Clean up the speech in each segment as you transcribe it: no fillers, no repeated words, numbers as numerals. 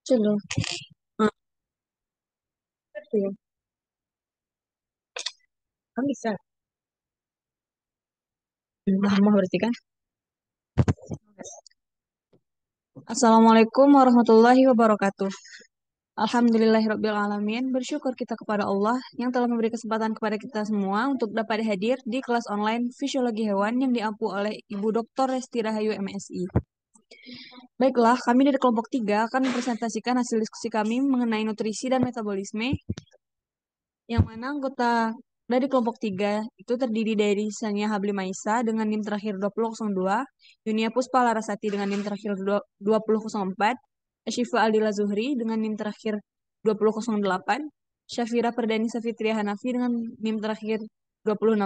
Dulu. Ah, itu ya. Kan bisa. Lama berarti kan? Assalamualaikum warahmatullahi wabarakatuh. Alhamdulillahirrabbilalamin. Bersyukur kita kepada Allah yang telah memberi kesempatan kepada kita semua untuk dapat hadir di kelas online Fisiologi Hewan yang diampu oleh Ibu Dr. Resti Rahayu MSI. Baiklah, kami dari kelompok 3 akan mempresentasikan hasil diskusi kami mengenai nutrisi dan metabolisme, yang mana anggota dari kelompok 3 itu terdiri dari Sania Habli Maisa dengan NIM terakhir 2002, Yunia Puspa Larasati dengan NIM terakhir 2004, Asyifa Aldila Zuhri dengan NIM terakhir 2008, Syafira Perdani Safitria Hanafi dengan NIM terakhir 2016,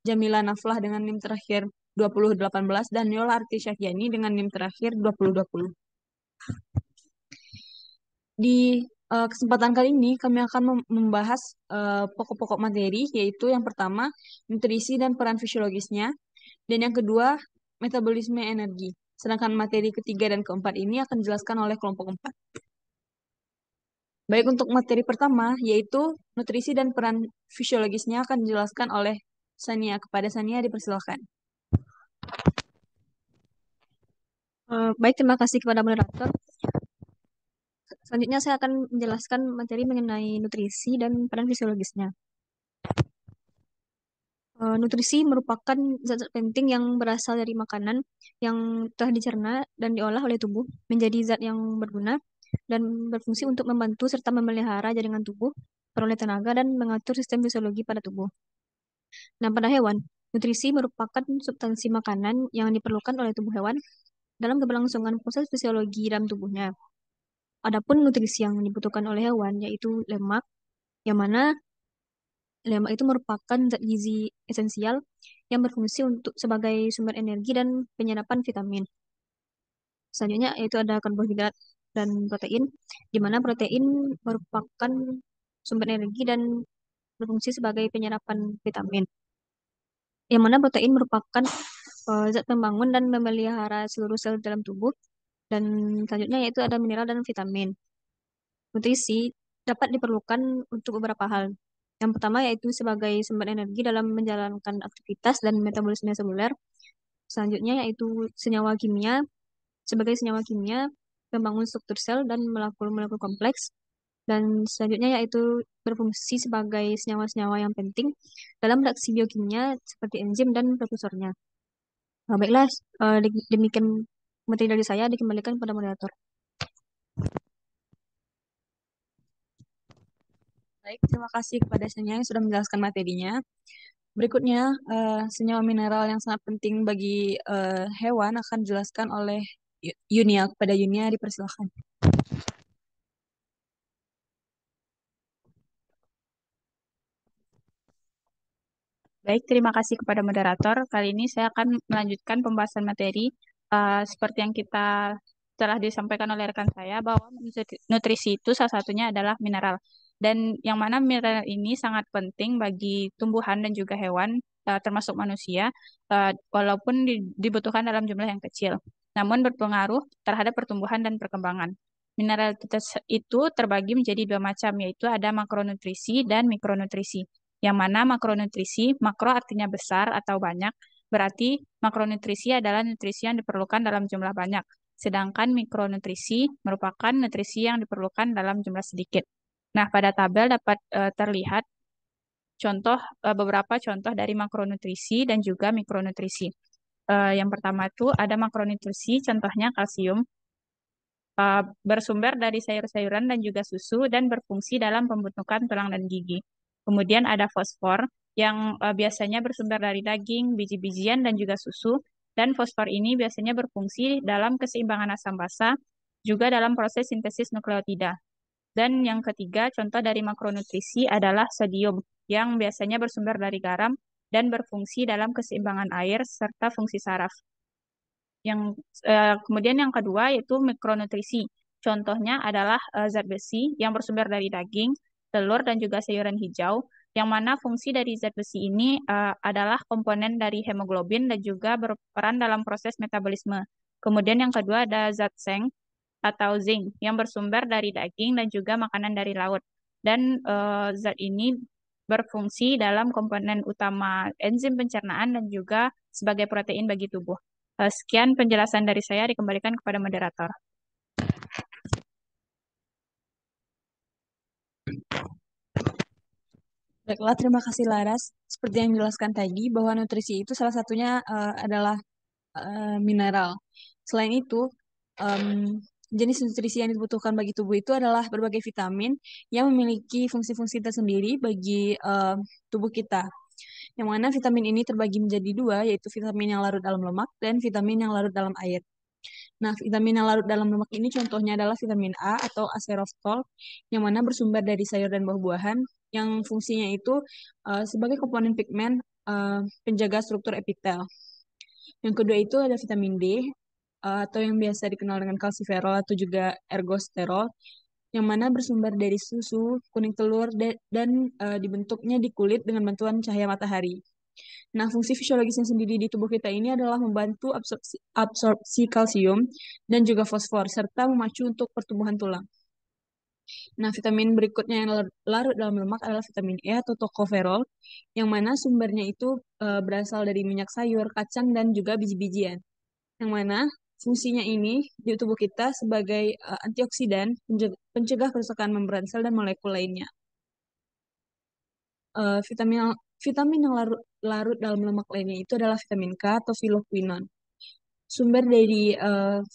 Jamila Naflah dengan NIM terakhir 2018, dan Yola Arti Syahyani dengan NIM terakhir 2020. Di kesempatan kali ini kami akan membahas pokok-pokok materi, yaitu yang pertama nutrisi dan peran fisiologisnya, dan yang kedua metabolisme energi. Sedangkan materi ketiga dan keempat ini akan dijelaskan oleh kelompok 4. Baik, untuk materi pertama, yaitu nutrisi dan peran fisiologisnya akan dijelaskan oleh Sania. Kepada Sania dipersilakan. Baik, terima kasih kepada moderator. Selanjutnya saya akan menjelaskan materi mengenai nutrisi dan peran fisiologisnya. Nutrisi merupakan zat-zat penting yang berasal dari makanan yang telah dicerna dan diolah oleh tubuh menjadi zat yang berguna dan berfungsi untuk membantu serta memelihara jaringan tubuh, peroleh tenaga, dan mengatur sistem fisiologi pada tubuh. Nah, pada hewan, nutrisi merupakan substansi makanan yang diperlukan oleh tubuh hewan dalam keberlangsungan proses fisiologi dalam tubuhnya. Adapun nutrisi yang dibutuhkan oleh hewan yaitu lemak, yang mana lemak itu merupakan zat gizi esensial yang berfungsi untuk sebagai sumber energi dan penyerapan vitamin. Selanjutnya yaitu ada karbohidrat dan protein, di mana protein merupakan sumber energi dan berfungsi sebagai penyerapan vitamin. Yang mana protein merupakan zat pembangun dan memelihara seluruh sel dalam tubuh. Dan selanjutnya yaitu ada mineral dan vitamin. Nutrisi dapat diperlukan untuk beberapa hal. Yang pertama yaitu sebagai sumber energi dalam menjalankan aktivitas dan metabolisme seluler. Selanjutnya yaitu senyawa kimia, sebagai senyawa kimia pembangun struktur sel dan molekul-molekul kompleks. Dan selanjutnya yaitu berfungsi sebagai senyawa-senyawa yang penting dalam reaksi biokimia seperti enzim dan prekursornya. Nah, baiklah, demikian materi dari saya, dikembalikan pada moderator. Baik, terima kasih kepada Sania yang sudah menjelaskan materinya. Berikutnya, senyawa mineral yang sangat penting bagi hewan akan dijelaskan oleh Yunia. Kepada Yunia dipersilakan. Baik, terima kasih kepada moderator. Kali ini saya akan melanjutkan pembahasan materi seperti yang kita telah disampaikan oleh rekan saya bahwa nutrisi itu salah satunya adalah mineral. Dan yang mana mineral ini sangat penting bagi tumbuhan dan juga hewan, termasuk manusia, walaupun dibutuhkan dalam jumlah yang kecil. Namun berpengaruh terhadap pertumbuhan dan perkembangan. Mineral itu terbagi menjadi dua macam, yaitu ada makronutrisi dan mikronutrisi. Yang mana makronutrisi, makro artinya besar atau banyak, berarti makronutrisi adalah nutrisi yang diperlukan dalam jumlah banyak. Sedangkan mikronutrisi merupakan nutrisi yang diperlukan dalam jumlah sedikit. Nah, pada tabel dapat terlihat beberapa contoh dari makronutrisi dan juga mikronutrisi. Yang pertama itu ada makronutrisi, contohnya kalsium, bersumber dari sayur-sayuran dan juga susu dan berfungsi dalam pembentukan tulang dan gigi. Kemudian ada fosfor yang biasanya bersumber dari daging, biji-bijian, dan juga susu. Dan fosfor ini biasanya berfungsi dalam keseimbangan asam basa, juga dalam proses sintesis nukleotida. Dan yang ketiga, contoh dari makronutrisi adalah sodium, yang biasanya bersumber dari garam dan berfungsi dalam keseimbangan air serta fungsi saraf. Kemudian yang kedua yaitu mikronutrisi. Contohnya adalah zat besi yang bersumber dari daging, telur, dan juga sayuran hijau, yang mana fungsi dari zat besi ini adalah komponen dari hemoglobin dan juga berperan dalam proses metabolisme. Kemudian yang kedua ada zat seng, atau zinc yang bersumber dari daging dan juga makanan dari laut. Dan zat ini berfungsi dalam komponen utama enzim pencernaan dan juga sebagai protein bagi tubuh. Sekian penjelasan dari saya, dikembalikan kepada moderator. Baiklah, terima kasih Laras. Seperti yang dijelaskan tadi, bahwa nutrisi itu salah satunya adalah mineral. Selain itu, jenis nutrisi yang dibutuhkan bagi tubuh itu adalah berbagai vitamin yang memiliki fungsi-fungsi tersendiri bagi tubuh kita. Yang mana vitamin ini terbagi menjadi dua, yaitu vitamin yang larut dalam lemak dan vitamin yang larut dalam air. Nah, vitamin yang larut dalam lemak ini contohnya adalah vitamin A atau aserostol, yang mana bersumber dari sayur dan buah-buahan, yang fungsinya itu sebagai komponen pigmen penjaga struktur epitel. Yang kedua itu ada vitamin D, atau yang biasa dikenal dengan kalsiferol atau juga ergosterol, yang mana bersumber dari susu, kuning telur, dan dibentuknya di kulit dengan bantuan cahaya matahari. Nah, fungsi fisiologisnya sendiri di tubuh kita ini adalah membantu absorpsi kalsium dan juga fosfor, serta memacu untuk pertumbuhan tulang. Nah, vitamin berikutnya yang larut dalam lemak adalah vitamin E atau tocopherol, yang mana sumbernya itu berasal dari minyak sayur, kacang, dan juga biji-bijian. Yang mana fungsinya ini di tubuh kita sebagai antioksidan, pencegah kerusakan membran sel dan molekul lainnya. Vitamin vitamin yang larut dalam lemak lainnya itu adalah vitamin K atau phylloquinone. Sumber dari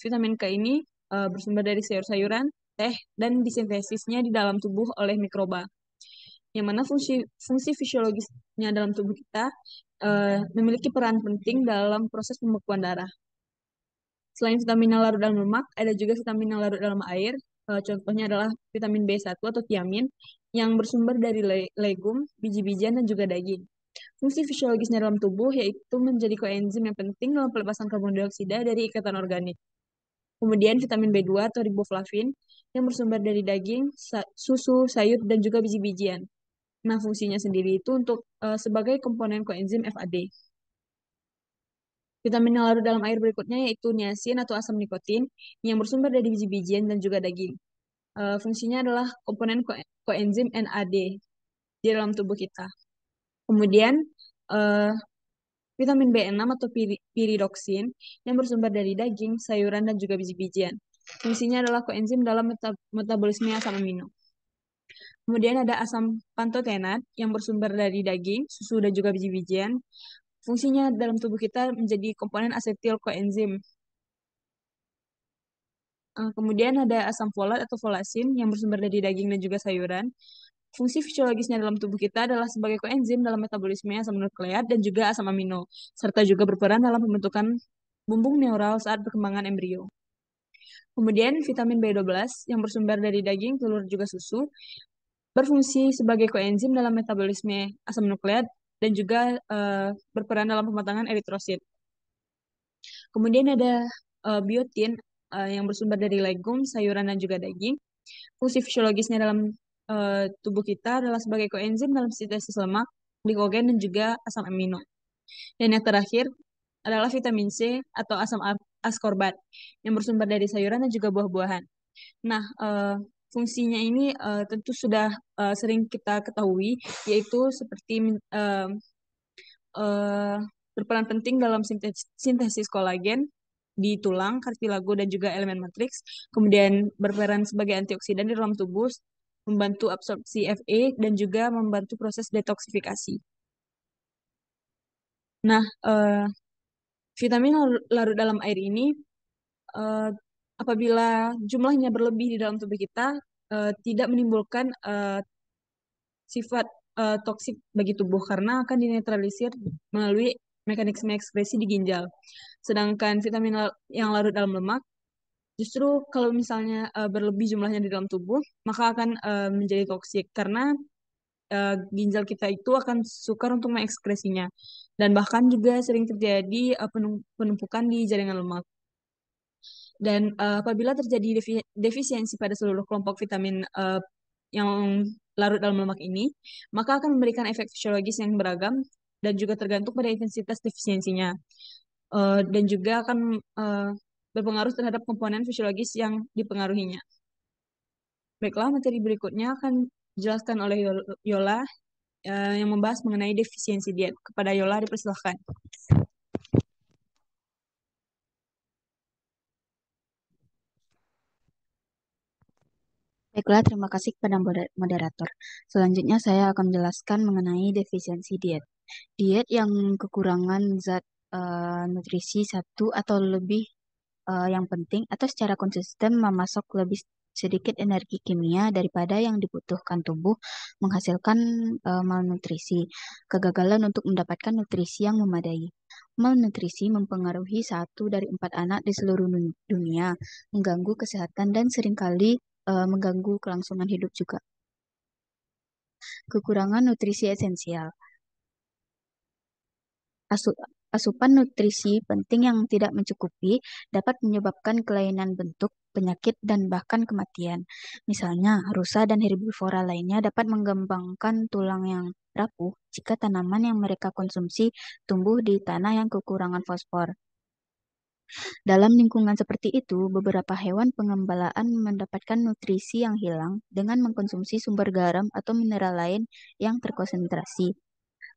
vitamin K ini bersumber dari sayur-sayuran, teh, dan disintesisnya di dalam tubuh oleh mikroba. Yang mana fungsi fisiologisnya dalam tubuh kita memiliki peran penting dalam proses pembekuan darah. Selain vitamin yang larut dalam lemak, ada juga vitamin yang larut dalam air. Contohnya adalah vitamin B1 atau tiamin yang bersumber dari legum, biji-bijian, dan juga daging. Fungsi fisiologisnya dalam tubuh yaitu menjadi koenzim yang penting dalam pelepasan karbon dioksida dari ikatan organik. Kemudian vitamin B2 atau riboflavin yang bersumber dari daging, susu, sayur, dan juga biji-bijian. Nah, fungsinya sendiri itu untuk sebagai komponen koenzim FAD. Vitamin yang larut dalam air berikutnya yaitu niacin atau asam nikotin yang bersumber dari biji-bijian dan juga daging. Fungsinya adalah komponen koenzim NAD di dalam tubuh kita. Kemudian vitamin B6 atau piridoksin yang bersumber dari daging, sayuran, dan juga biji-bijian. Fungsinya adalah koenzim dalam metabolisme asam amino. Kemudian ada asam pantotenat yang bersumber dari daging, susu, dan juga biji-bijian. Fungsinya dalam tubuh kita menjadi komponen asetil koenzim. Kemudian ada asam folat atau folasin yang bersumber dari daging dan juga sayuran. Fungsi fisiologisnya dalam tubuh kita adalah sebagai koenzim dalam metabolisme asam nukleat dan juga asam amino, serta juga berperan dalam pembentukan bumbung neural saat perkembangan embrio. Kemudian vitamin B12 yang bersumber dari daging, telur, juga susu, berfungsi sebagai koenzim dalam metabolisme asam nukleat dan juga berperan dalam pematangan eritrosit. Kemudian ada biotin yang bersumber dari legum, sayuran, dan juga daging. Fungsi fisiologisnya dalam tubuh kita adalah sebagai koenzim dalam sintesis lemak, glikogen, dan juga asam amino. Dan yang terakhir adalah vitamin C atau asam askorbat yang bersumber dari sayuran dan juga buah-buahan. Nah, fungsinya ini tentu sudah sering kita ketahui, yaitu seperti berperan penting dalam sintesis kolagen di tulang, kartilago, dan juga elemen matriks. Kemudian berperan sebagai antioksidan di dalam tubuh, membantu absorpsi Fe, dan juga membantu proses detoksifikasi. Nah, vitamin larut dalam air ini, apabila jumlahnya berlebih di dalam tubuh kita, tidak menimbulkan sifat toksik bagi tubuh karena akan dinetralisir melalui mekanisme ekskresi di ginjal. Sedangkan vitamin yang larut dalam lemak, justru kalau misalnya berlebih jumlahnya di dalam tubuh, maka akan menjadi toksik karena ginjal kita itu akan sukar untuk mengekskresinya. Dan bahkan juga sering terjadi penumpukan di jaringan lemak. Dan apabila terjadi defisiensi pada seluruh kelompok vitamin yang larut dalam lemak ini, maka akan memberikan efek fisiologis yang beragam dan juga tergantung pada intensitas defisiensinya. Dan juga akan berpengaruh terhadap komponen fisiologis yang dipengaruhinya. Baiklah, materi berikutnya akan dijelaskan oleh Yola yang membahas mengenai defisiensi diet. Kepada Yola dipersilahkan. Baiklah, terima kasih kepada moderator. Selanjutnya saya akan menjelaskan mengenai defisiensi diet. Diet yang kekurangan zat nutrisi satu atau lebih yang penting atau secara konsisten memasok lebih sedikit energi kimia daripada yang dibutuhkan tubuh menghasilkan malnutrisi, kegagalan untuk mendapatkan nutrisi yang memadai. Malnutrisi mempengaruhi 1 dari 4 anak di seluruh dunia, mengganggu kesehatan dan seringkali mengganggu kelangsungan hidup juga. Kekurangan nutrisi esensial. Asupan nutrisi penting yang tidak mencukupi dapat menyebabkan kelainan bentuk, penyakit, dan bahkan kematian. Misalnya, rusa dan herbivora lainnya dapat mengembangkan tulang yang rapuh jika tanaman yang mereka konsumsi tumbuh di tanah yang kekurangan fosfor. Dalam lingkungan seperti itu, beberapa hewan pengembalaan mendapatkan nutrisi yang hilang dengan mengkonsumsi sumber garam atau mineral lain yang terkonsentrasi.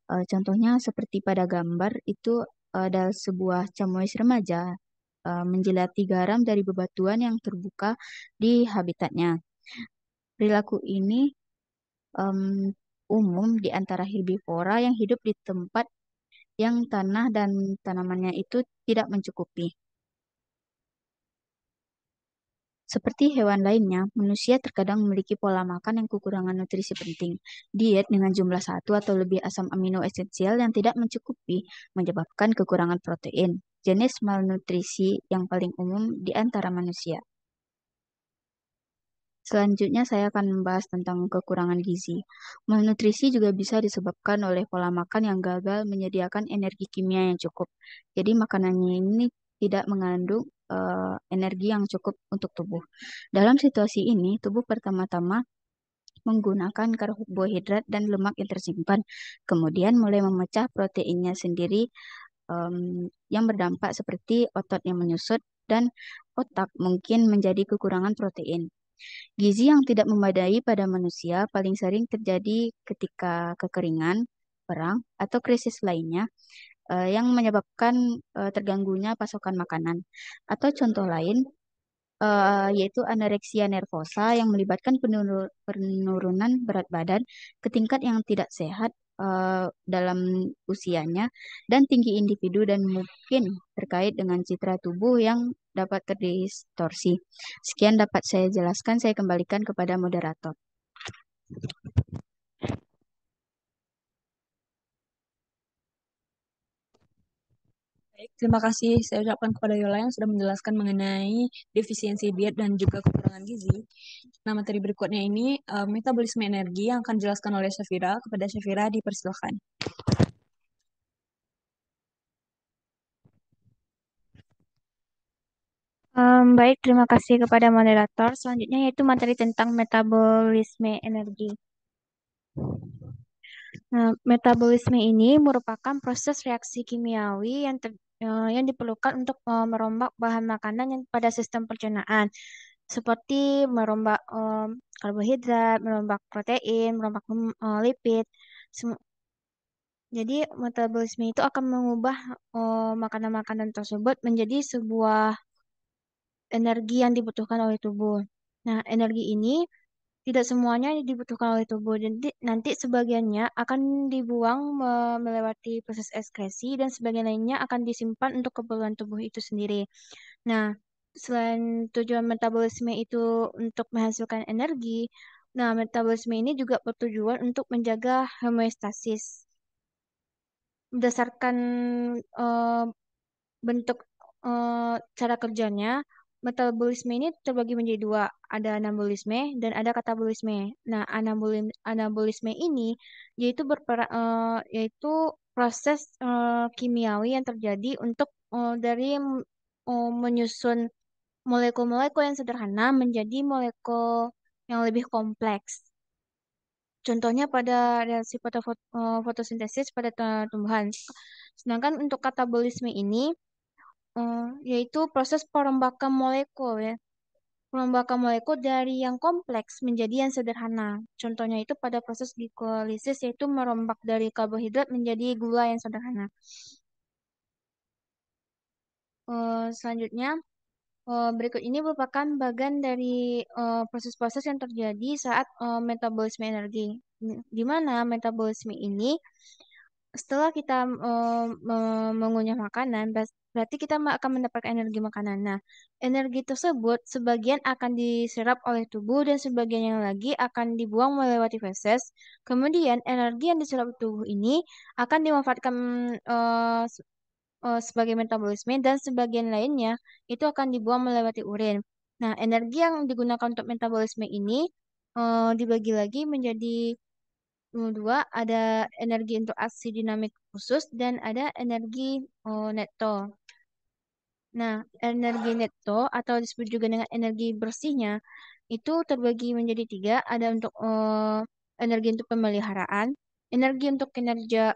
Contohnya seperti pada gambar itu ada sebuah camoes remaja menjilati garam dari bebatuan yang terbuka di habitatnya. Perilaku ini umum di antara herbivora yang hidup di tempat yang tanah dan tanamannya itu tidak mencukupi. Seperti hewan lainnya, manusia terkadang memiliki pola makan yang kekurangan nutrisi penting. Diet dengan jumlah 1 atau lebih asam amino esensial yang tidak mencukupi menyebabkan kekurangan protein, jenis malnutrisi yang paling umum di antara manusia. Selanjutnya saya akan membahas tentang kekurangan gizi. Malnutrisi juga bisa disebabkan oleh pola makan yang gagal menyediakan energi kimia yang cukup. Jadi makanannya ini tidak mengandung energi yang cukup untuk tubuh. Dalam situasi ini, tubuh pertama-tama menggunakan karbohidrat dan lemak yang tersimpan, kemudian mulai memecah proteinnya sendiri yang berdampak seperti otot yang menyusut dan otak mungkin menjadi kekurangan protein. Gizi yang tidak memadai pada manusia paling sering terjadi ketika kekeringan, perang, atau krisis lainnya yang menyebabkan terganggunya pasokan makanan. Atau contoh lain, yaitu anoreksia nervosa yang melibatkan penurunan berat badan ke tingkat yang tidak sehat dalam usianya dan tinggi individu dan mungkin terkait dengan citra tubuh yang dapat terdistorsi. Sekian dapat saya jelaskan, saya kembalikan kepada moderator. Baik, terima kasih saya ucapkan kepada Yola yang sudah menjelaskan mengenai defisiensi diet dan juga kekurangan gizi. Nah, materi berikutnya ini metabolisme energi yang akan dijelaskan oleh Syafira. Kepada Syafira dipersilakan. Baik, terima kasih kepada moderator. Selanjutnya yaitu materi tentang metabolisme energi. Nah, metabolisme ini merupakan proses reaksi kimiawi yang diperlukan untuk merombak bahan makanan yang pada sistem pencernaan, seperti merombak karbohidrat, merombak protein, merombak lipid. Jadi metabolisme itu akan mengubah makanan-makanan tersebut menjadi sebuah energi yang dibutuhkan oleh tubuh. Nah, energi ini tidak semuanya dibutuhkan oleh tubuh. Jadi nanti sebagiannya akan dibuang melewati proses ekskresi dan sebagian lainnya akan disimpan untuk keperluan tubuh itu sendiri. Nah, selain tujuan metabolisme itu untuk menghasilkan energi, nah metabolisme ini juga bertujuan untuk menjaga homeostasis. Berdasarkan eh, bentuk cara kerjanya, metabolisme ini terbagi menjadi dua, ada anabolisme dan ada katabolisme. Nah, anabolisme ini yaitu proses kimiawi yang terjadi untuk dari menyusun molekul-molekul yang sederhana menjadi molekul yang lebih kompleks. Contohnya pada reaksi fotosintesis pada tumbuhan. Sedangkan untuk katabolisme ini yaitu proses perombakan molekul ya. Perombakan molekul dari yang kompleks menjadi yang sederhana. Contohnya itu pada proses glikolisis, yaitu merombak dari karbohidrat menjadi gula yang sederhana. Selanjutnya, berikut ini merupakan bagian dari proses-proses yang terjadi saat metabolisme energi. Di mana metabolisme ini setelah kita mengunyah makanan, berarti kita akan mendapatkan energi makanan. Nah, energi tersebut sebagian akan diserap oleh tubuh dan sebagian yang lagi akan dibuang melewati feses. Kemudian energi yang diserap tubuh ini akan dimanfaatkan sebagai metabolisme dan sebagian lainnya itu akan dibuang melewati urin. Nah, energi yang digunakan untuk metabolisme ini dibagi lagi menjadi dua, ada energi untuk aksi dinamik khusus dan ada energi neto. Nah, energi neto atau disebut juga dengan energi bersihnya itu terbagi menjadi tiga. Ada untuk energi untuk pemeliharaan, energi untuk kerja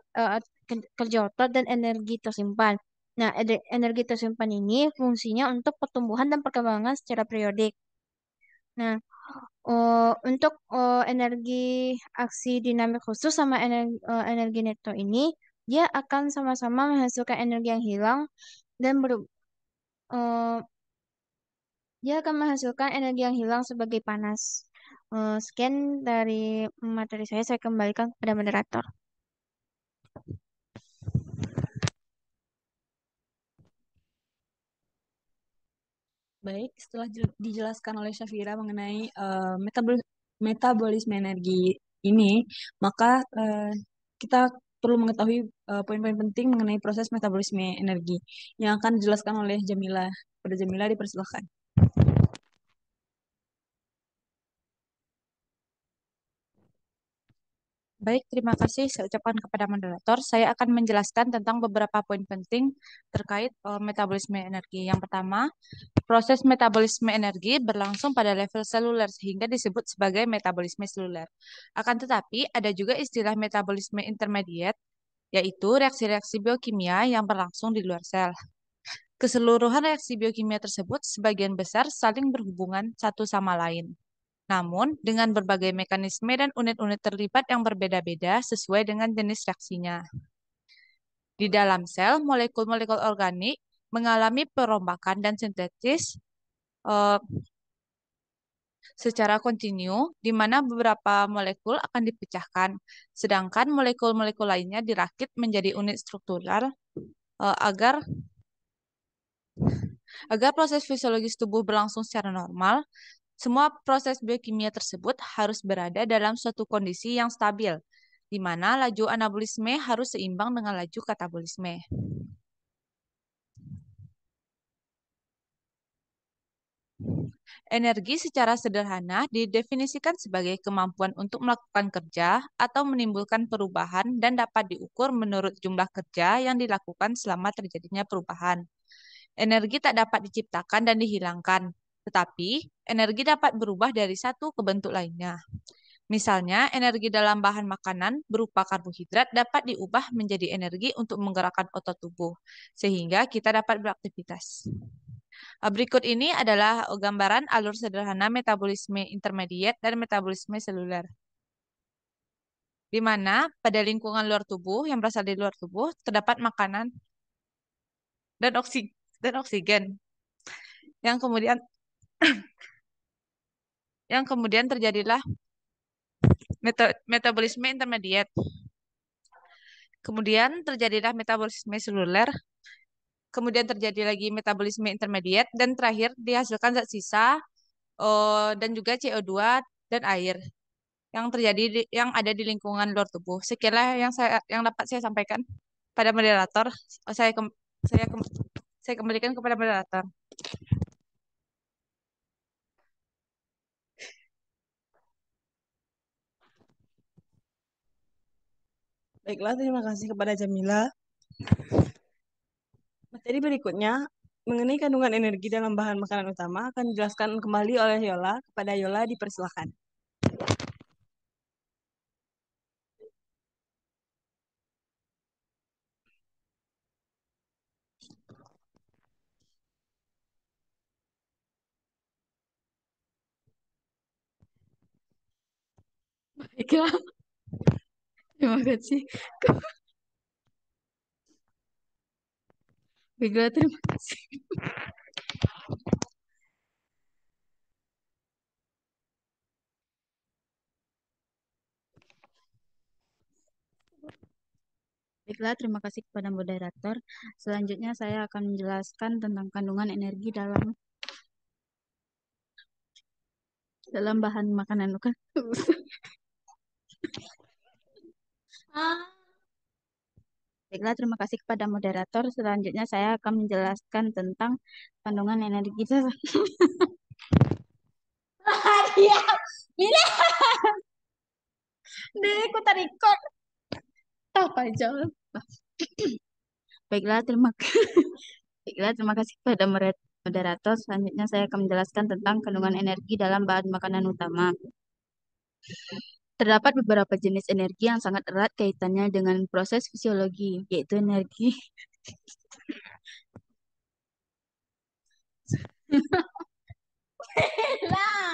otot, dan energi tersimpan. Nah, energi tersimpan ini fungsinya untuk pertumbuhan dan perkembangan secara periodik. Nah, untuk energi aksi dinamik khusus sama energi neto ini, dia akan sama-sama menghasilkan energi yang hilang dan eh, dia akan menghasilkan energi yang hilang sebagai panas. Sekian dari materi saya kembalikan kepada moderator. Baik, setelah dijelaskan oleh Syafira mengenai metabolisme energi ini, maka kita perlu mengetahui poin-poin penting mengenai proses metabolisme energi yang akan dijelaskan oleh Jamila. Pada Jamila dipersilakan. Baik, terima kasih saya ucapkan kepada moderator. Saya akan menjelaskan tentang beberapa poin penting terkait metabolisme energi. Yang pertama, proses metabolisme energi berlangsung pada level seluler sehingga disebut sebagai metabolisme seluler. Akan tetapi, ada juga istilah metabolisme intermediate, yaitu reaksi-reaksi biokimia yang berlangsung di luar sel. Keseluruhan reaksi biokimia tersebut sebagian besar saling berhubungan satu sama lain. Namun, dengan berbagai mekanisme dan unit-unit terlibat yang berbeda-beda sesuai dengan jenis reaksinya. Di dalam sel, molekul-molekul organik mengalami perombakan dan sintesis secara kontinu, di mana beberapa molekul akan dipecahkan, sedangkan molekul-molekul lainnya dirakit menjadi unit struktural agar proses fisiologis tubuh berlangsung secara normal. Semua proses biokimia tersebut harus berada dalam suatu kondisi yang stabil, di mana laju anabolisme harus seimbang dengan laju katabolisme. Energi secara sederhana didefinisikan sebagai kemampuan untuk melakukan kerja atau menimbulkan perubahan dan dapat diukur menurut jumlah kerja yang dilakukan selama terjadinya perubahan. Energi tak dapat diciptakan dan dihilangkan, tetapi energi dapat berubah dari satu ke bentuk lainnya. Misalnya, energi dalam bahan makanan berupa karbohidrat dapat diubah menjadi energi untuk menggerakkan otot tubuh, sehingga kita dapat beraktivitas. Berikut ini adalah gambaran alur sederhana metabolisme intermediate dan metabolisme seluler. Di mana pada lingkungan luar tubuh, yang berasal dari luar tubuh, terdapat makanan dan oksigen. Yang kemudian terjadilah metabolisme intermediate. Kemudian terjadilah metabolisme seluler. Kemudian terjadi lagi metabolisme intermediate dan terakhir dihasilkan zat sisa dan juga CO2 dan air yang yang ada di lingkungan luar tubuh. Sekianlah yang dapat saya sampaikan pada moderator. Saya kembalikan kepada moderator. Baiklah, terima kasih kepada Jamila. Materi berikutnya mengenai kandungan energi dalam bahan makanan utama akan dijelaskan kembali oleh Yola. Kepada Yola dipersilakan. Baiklah, terima kasih. Baiklah, terima kasih. Baiklah, terima kasih kepada moderator. Selanjutnya saya akan menjelaskan tentang kandungan energi dalam bahan makanan. Bukan? Baiklah, terima kasih kepada moderator. Selanjutnya saya akan menjelaskan tentang kandungan energi dalam. Iya, ini deh, aku tarik kok. Apa aja. Baiklah, Baiklah, terima kasih kepada moderator. Selanjutnya saya akan menjelaskan tentang kandungan energi dalam bahan makanan utama. Terdapat beberapa jenis energi yang sangat erat kaitannya dengan proses fisiologi, yaitu energi. Lah,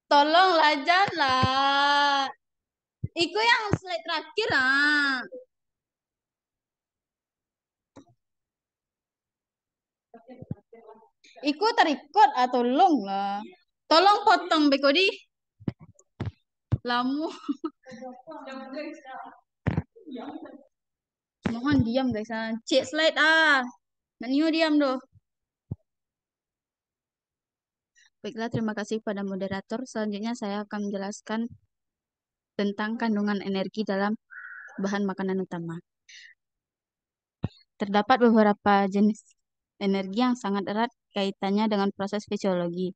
tolonglah jangan. Iku yang slide terakhir ah. Iku terikut atau tolong lah. Tolong potong Bekodi. Lamu. Mohon diam guys. Cik slide ah. Nanyo diam doh. Baiklah, terima kasih pada moderator. Selanjutnya saya akan menjelaskan tentang kandungan energi dalam bahan makanan utama. Terdapat beberapa jenis energi yang sangat erat kaitannya dengan proses fisiologi,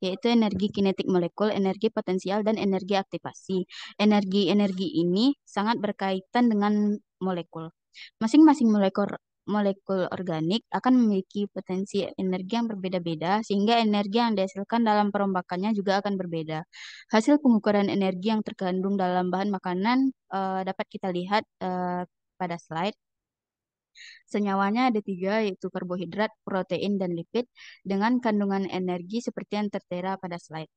yaitu energi kinetik molekul, energi potensial, dan energi aktivasi. Energi-energi ini sangat berkaitan dengan molekul. Masing-masing molekul organik akan memiliki potensi energi yang berbeda-beda, sehingga energi yang dihasilkan dalam perombakannya juga akan berbeda. Hasil pengukuran energi yang terkandung dalam bahan makanan dapat kita lihat pada slide. Senyawanya ada 3, yaitu karbohidrat, protein, dan lipid, dengan kandungan energi seperti yang tertera pada slide.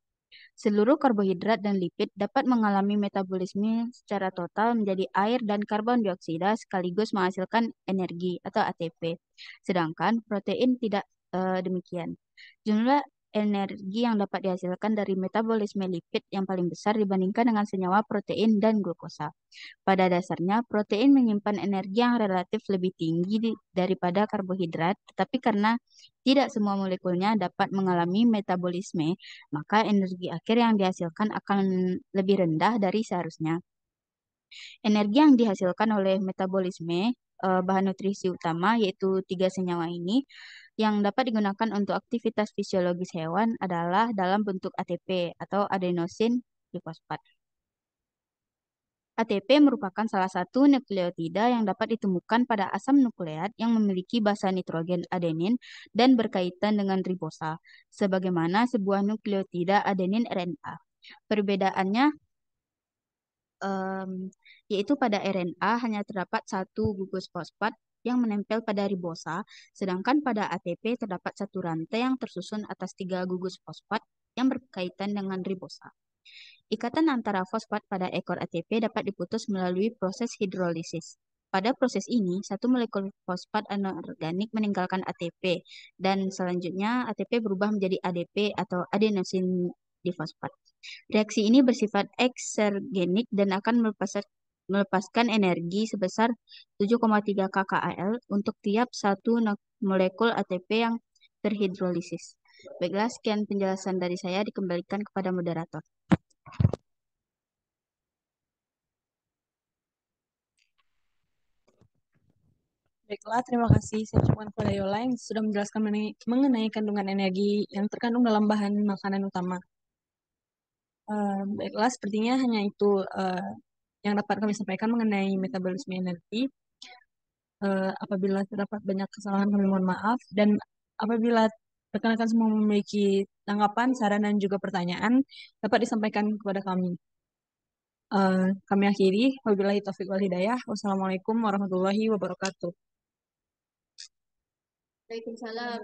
Seluruh karbohidrat dan lipid dapat mengalami metabolisme secara total menjadi air dan karbon dioksida sekaligus menghasilkan energi atau ATP. Sedangkan protein tidak demikian. Jumlah energi yang dapat dihasilkan dari metabolisme lipid yang paling besar dibandingkan dengan senyawa protein dan glukosa. Pada dasarnya, protein menyimpan energi yang relatif lebih tinggi daripada karbohidrat, tetapi karena tidak semua molekulnya dapat mengalami metabolisme, maka energi akhir yang dihasilkan akan lebih rendah dari seharusnya. Energi yang dihasilkan oleh metabolisme bahan nutrisi utama, yaitu 3 senyawa ini, yang dapat digunakan untuk aktivitas fisiologis hewan adalah dalam bentuk ATP atau adenosin trifosfat. ATP merupakan salah satu nukleotida yang dapat ditemukan pada asam nukleat yang memiliki basa nitrogen adenin dan berkaitan dengan ribosa, sebagaimana sebuah nukleotida adenin RNA. Perbedaannya yaitu pada RNA hanya terdapat 1 gugus fosfat yang menempel pada ribosa, sedangkan pada ATP terdapat 1 rantai yang tersusun atas 3 gugus fosfat yang berkaitan dengan ribosa. Ikatan antara fosfat pada ekor ATP dapat diputus melalui proses hidrolisis. Pada proses ini, 1 molekul fosfat anorganik meninggalkan ATP, dan selanjutnya ATP berubah menjadi ADP atau adenosin difosfat. Reaksi ini bersifat eksergenik dan akan melepaskan energi sebesar 7,3 kcal untuk tiap 1 molekul ATP yang terhidrolisis. Baiklah, sekian penjelasan dari saya, dikembalikan kepada moderator. Baiklah, terima kasih. Saya ucapkan kepada Yola yang sudah menjelaskan mengenai kandungan energi yang terkandung dalam bahan makanan utama. Baiklah, sepertinya hanya itu yang dapat kami sampaikan mengenai metabolisme energi. Apabila terdapat banyak kesalahan, kami mohon maaf. Dan apabila rekan-rekan semua memiliki tanggapan, saran, dan juga pertanyaan, dapat disampaikan kepada kami. Kami akhiri. Wabillahi taufiq wal hidayah. Wassalamualaikum warahmatullahi wabarakatuh. Waalaikumsalam.